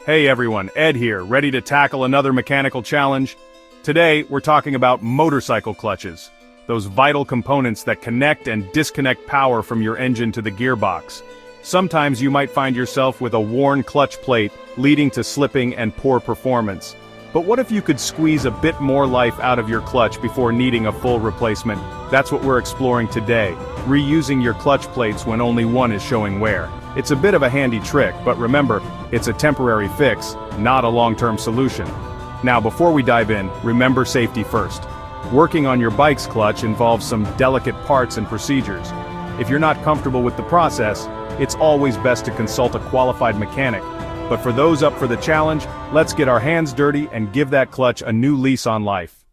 Hey everyone, Ed here, ready to tackle another mechanical challenge? Today, we're talking about motorcycle clutches, those vital components that connect and disconnect power from your engine to the gearbox. Sometimes you might find yourself with a worn clutch plate, leading to slipping and poor performance. But what if you could squeeze a bit more life out of your clutch before needing a full replacement? That's what we're exploring today, reusing your clutch plates when only one is showing wear. It's a bit of a handy trick, but remember, it's a temporary fix, not a long-term solution. Now before we dive in, remember safety first. Working on your bike's clutch involves some delicate parts and procedures. If you're not comfortable with the process, it's always best to consult a qualified mechanic. But for those up for the challenge, let's get our hands dirty and give that clutch a new lease on life.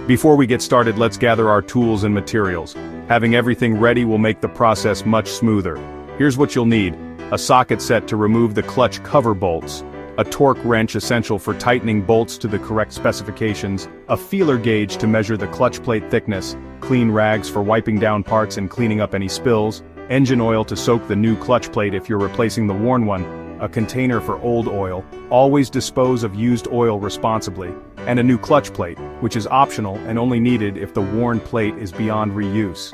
Before we get started, let's gather our tools and materials. Having everything ready will make the process much smoother. Here's what you'll need: a socket set to remove the clutch cover bolts, a torque wrench essential for tightening bolts to the correct specifications, a feeler gauge to measure the clutch plate thickness, clean rags for wiping down parts and cleaning up any spills, engine oil to soak the new clutch plate if you're replacing the worn one, a container for old oil, always dispose of used oil responsibly, and a new clutch plate, which is optional and only needed if the worn plate is beyond reuse.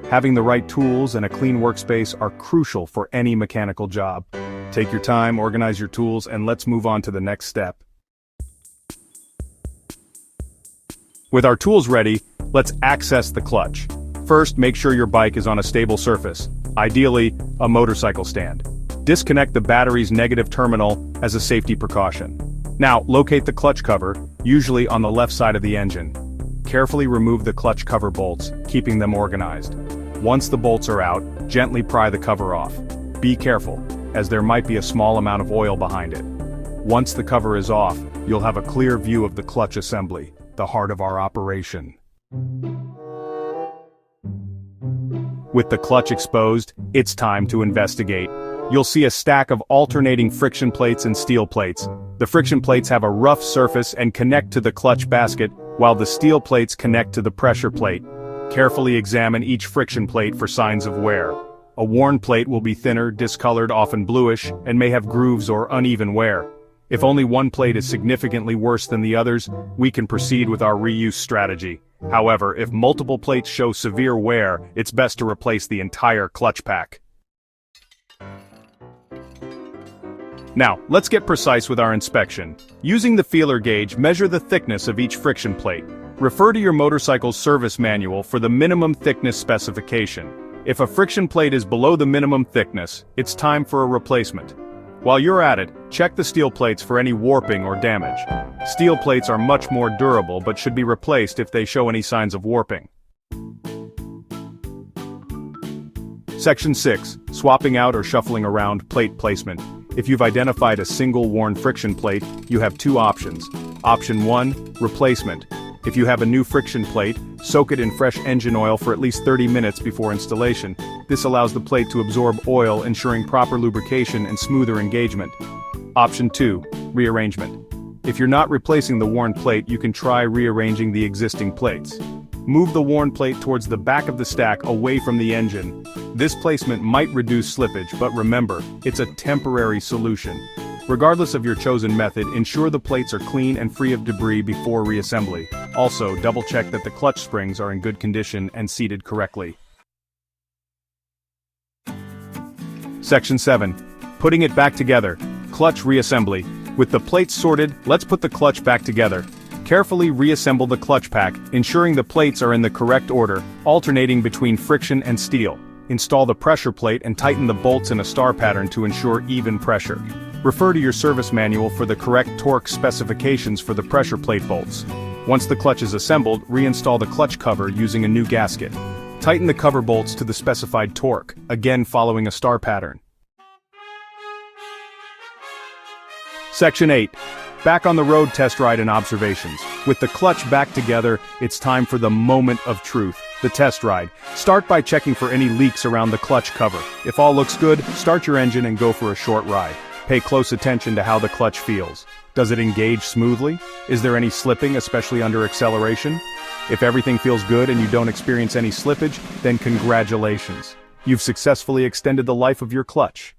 Having the right tools and a clean workspace are crucial for any mechanical job. Take your time, organize your tools, and let's move on to the next step. With our tools ready, let's access the clutch. First, make sure your bike is on a stable surface, ideally, a motorcycle stand. Disconnect the battery's negative terminal as a safety precaution. Now, locate the clutch cover, usually on the left side of the engine. Carefully remove the clutch cover bolts, keeping them organized. Once the bolts are out, gently pry the cover off. Be careful, as there might be a small amount of oil behind it. Once the cover is off, you'll have a clear view of the clutch assembly, the heart of our operation. With the clutch exposed, it's time to investigate. You'll see a stack of alternating friction plates and steel plates. The friction plates have a rough surface and connect to the clutch basket, while the steel plates connect to the pressure plate. Carefully examine each friction plate for signs of wear. A worn plate will be thinner, discolored, often bluish, and may have grooves or uneven wear. If only one plate is significantly worse than the others, we can proceed with our reuse strategy. However, if multiple plates show severe wear, it's best to replace the entire clutch pack. Now, let's get precise with our inspection. Using the feeler gauge, measure the thickness of each friction plate. Refer to your motorcycle's service manual for the minimum thickness specification. If a friction plate is below the minimum thickness, it's time for a replacement. While you're at it, check the steel plates for any warping or damage. Steel plates are much more durable but should be replaced if they show any signs of warping. Section 6. Swapping out or shuffling around plate placement. If you've identified a single worn friction plate, you have two options. Option 1. Replacement. If you have a new friction plate, soak it in fresh engine oil for at least 30 minutes before installation. This allows the plate to absorb oil, ensuring proper lubrication and smoother engagement. Option 2. Rearrangement. If you're not replacing the worn plate, you can try rearranging the existing plates. Move the worn plate towards the back of the stack away from the engine. This placement might reduce slippage, but remember, it's a temporary solution. Regardless of your chosen method, ensure the plates are clean and free of debris before reassembly. Also, double-check that the clutch springs are in good condition and seated correctly. Section 7. Putting it back together. Clutch reassembly. With the plates sorted, let's put the clutch back together. Carefully reassemble the clutch pack, ensuring the plates are in the correct order, alternating between friction and steel. Install the pressure plate and tighten the bolts in a star pattern to ensure even pressure. Refer to your service manual for the correct torque specifications for the pressure plate bolts. Once the clutch is assembled, reinstall the clutch cover using a new gasket. Tighten the cover bolts to the specified torque, again following a star pattern. Section 8. Back on the road test ride and observations. With the clutch back together, it's time for the moment of truth, the test ride. Start by checking for any leaks around the clutch cover. If all looks good, start your engine and go for a short ride. Pay close attention to how the clutch feels. Does it engage smoothly? Is there any slipping, especially under acceleration? If everything feels good and you don't experience any slippage, then congratulations. You've successfully extended the life of your clutch.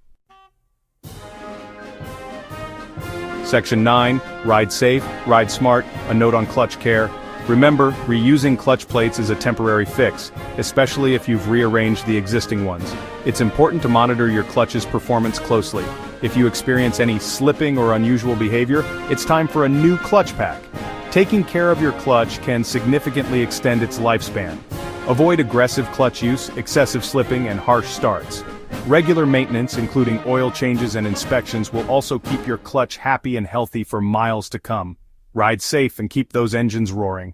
Section 9, ride safe, ride smart, a note on clutch care. Remember, reusing clutch plates is a temporary fix, especially if you've rearranged the existing ones. It's important to monitor your clutch's performance closely. If you experience any slipping or unusual behavior, it's time for a new clutch pack. Taking care of your clutch can significantly extend its lifespan. Avoid aggressive clutch use, excessive slipping, and harsh starts. Regular maintenance, including oil changes and inspections, will also keep your clutch happy and healthy for miles to come. Ride safe and keep those engines roaring.